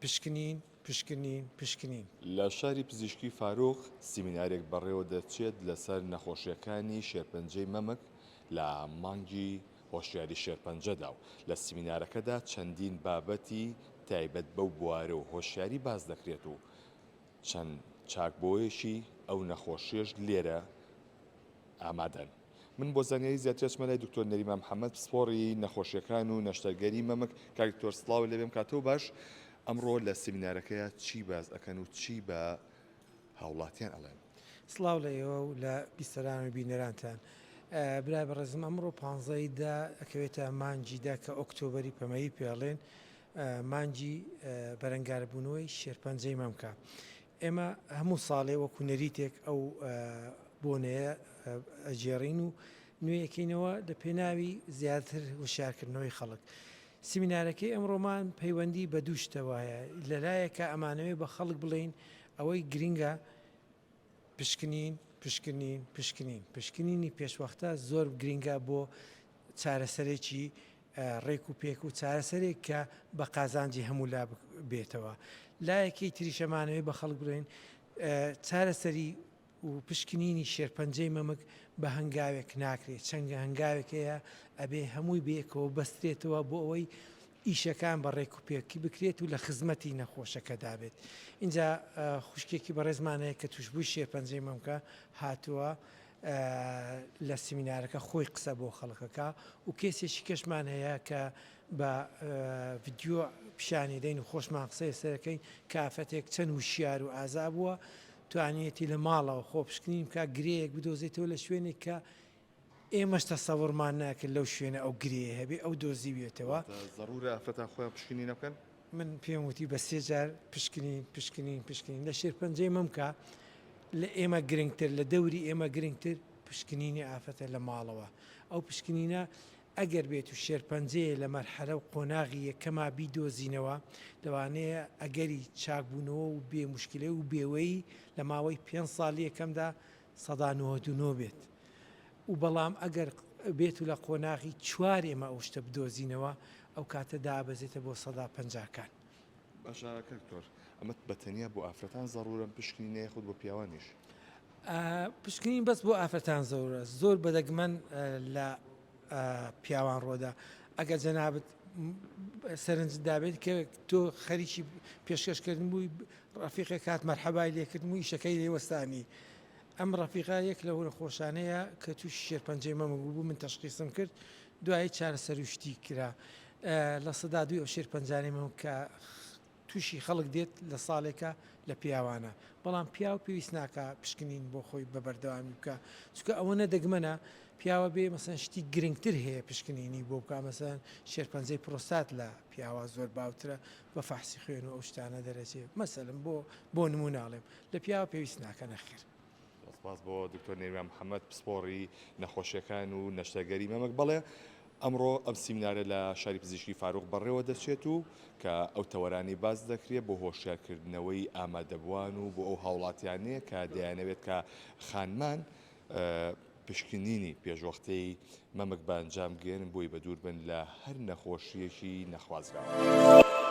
پشکنین پشکنین پشکنین. لە شاری پزیشکی فاروق سیمینارێک بەڕێوە دەچێت لەسەر نەخۆشیەکانی شێرپەنجەی مەمک لە مانگی هۆشیاری شێرپەنجەدا و لە سیمینارەکەدا چەندین بابەتی تایبەت بەو بوارە و هۆشیاری باز دەکرێت و چەند چاکبۆیەشی ئەو نەخۆشیێش لێرە ئامادەن. من بۆ زانیاری زیاتر چمە لای دکتۆر نەریمان محەممەد پسپۆڕی نەخۆشیەکان و نەشتەرگەری مەمک کاکتۆر سڵاو لەبێم کاتەوە باش ئەمڕۆ لە سیمینارەکەیە چی باز ئەەکەن و چی بە هاوڵاتیان ئەڵێن. سڵاو لەیەوە و لە بیسەران و بینەرانتان. برای بەڕێزم ئەمڕۆ 15دا ئەکەوێتە مانجیدا کە ئۆکتۆبری پەمەیی پێڵێن مانجی بەرەنگاربوونەوەی شێرپەنجەی مەمکە. ئێمە هەموو ساڵێ وەکو نەریتێک ئەو بۆنەیە ئەجێڕین و نوێیەکەینەوە لە پێناوی زیاتر وشارکردنەوەی خەڵک. سیمینارەکەی ئەمڕۆمان پەیوەندی بە دووشتەوایە لەلایەکە ئەمانەوەی بە خەڵک بڵین ئەوەی گرینگە پشکنین پشکنین پشکنین پشکنینی پێشوەختە زۆر گرینگە بۆ چارەسەرێکی ڕێک و پێک و چارەسەرێک کە بە قازانجی هەموو لا بێتەوە. لایەکی تریشەمانەوەی بە خەڵک بڵێن چارەسەری و پشکنینی شێرپەنجەی مەمک بە هەنگاوێک ناکرێت چەندە هەنگاوێکەیە ئەبێ هەمووی بەیەکەوە بەسترێتەوە بۆ ئەوەی ئیشەکان بە ڕێک و پێکی بکرێت و لە خزمەتی نەخۆشەکەدا بێت. اینجا خوشکێکی بەڕێزمانەیە کە توشببووی شێرپەنجەی مەمکە هاتووە لە سیمینارەکە خۆی قسە بۆ خەڵکەکە و کێسێکی کەشمان هەیە کە بە ڤیددیۆ پیشانی دەین و خۆشمان قسەی سەرەکەین کافەتێک چەند وشیار و ئازا بووە توانێتی لە ماڵەوە خۆ پشکنین کە گرەیەک بدۆزێتەوە لە شوێنێک کە ئێمەش تەسەوڕمان ناکرد لەو شوێنە ئەو گرێ هەبێ ئەو دۆزی بێتەوە. ضرورە ئافرەتان خۆیان پشکنی نەکەن. من پێم وتی بە سێ جار پشکنین پشکنین پشکنین لە شێرپەنجەی مەمکە لە ئێمە گرنگتر لە دەوری ئێمە گرنگتر پشکنینی ئافرەتە لە ماڵەوە. ئەو پشکنینە ئەگەر بێت و شێرپەنجەیە لە مەرحەلە و قۆناغی یەکەما بیدۆزینەوە لەوانەیە ئەگەری چاکبوونەوە و بێ موشکلەی و بێوەی لە ماوەی 5 ساڵی یەکەمدا 199 بێت و بەڵام ئەگەر بێت و لە قۆناغی 4 ئێمە ئەو شتە بدۆزینەوە ئەو کاتە دابەزێتە بۆ 150کان. باشە کەکتۆر ئەمە بەتەنیا بۆ ئافرەتان ضرورە پشکنینەیە خود بۆ پیاوانیش. پشکنین بەس بۆ ئافرەتان زۆرە زۆر بەدەگمەن لە پیاوان ڕۆدا ئەگەر جەنابەت سەرنج دابێت کە تۆ خەریکی پێشکەشکردن بووی ڕەفیقێک کات مەرحەبای لێکردن و ئیشەکەی لێوەستانی ئەم ڕەفیقا یەک لەو نەخۆشانەیە کە تووشی شێرپەنجەی مەمەک بوو من تەشخیصم کرد دوایی چارەسەروشتی کرا لە سەدا دوی ئەو شێرپەنجانەی مەم کە تووشی خەڵک دێت لە ساڵێکە لە پیاوانە بەڵام پیاو پێویست ناکە پشکنین بۆ خۆی بە بەردەوامی بکە چونکە ئەوە نەدەگمەنە پیاوە بێ مەسەن شتی گرنگتر هەیە پشکنینی بۆ بکە مەسەن شێرپەنجەی پرۆستات لە پیاوە زۆر باوترە بە فەحسی خوێن و ئەو شتانە دەرەچێت مەسەلم بۆ نموناڵێم لە پیاوە پێویست ناکە نەخێر. سپاس بۆ دکتۆر نێریمان محەممەد پسپۆڕی نەخۆشیەکان و نەشتەگەری مەمەک بەڵێ ئەمڕۆ ئەم سیمینارە لە شاری پزیشکی فاروق بەڕێوە دەچێت و کە ئەو تەوەرانی باز دەکرێت بۆ هۆشیارکردنەوەی ئامادەبووان و بۆ ئەو هاوڵاتیانەیە کە دەیانەوێت کە خانمان پشکنینی پێشوەختەی مەمک بە ئەنجام گێن بۆی بە دوور بن لە هەر نەخۆشیەکی نەخوازراوە.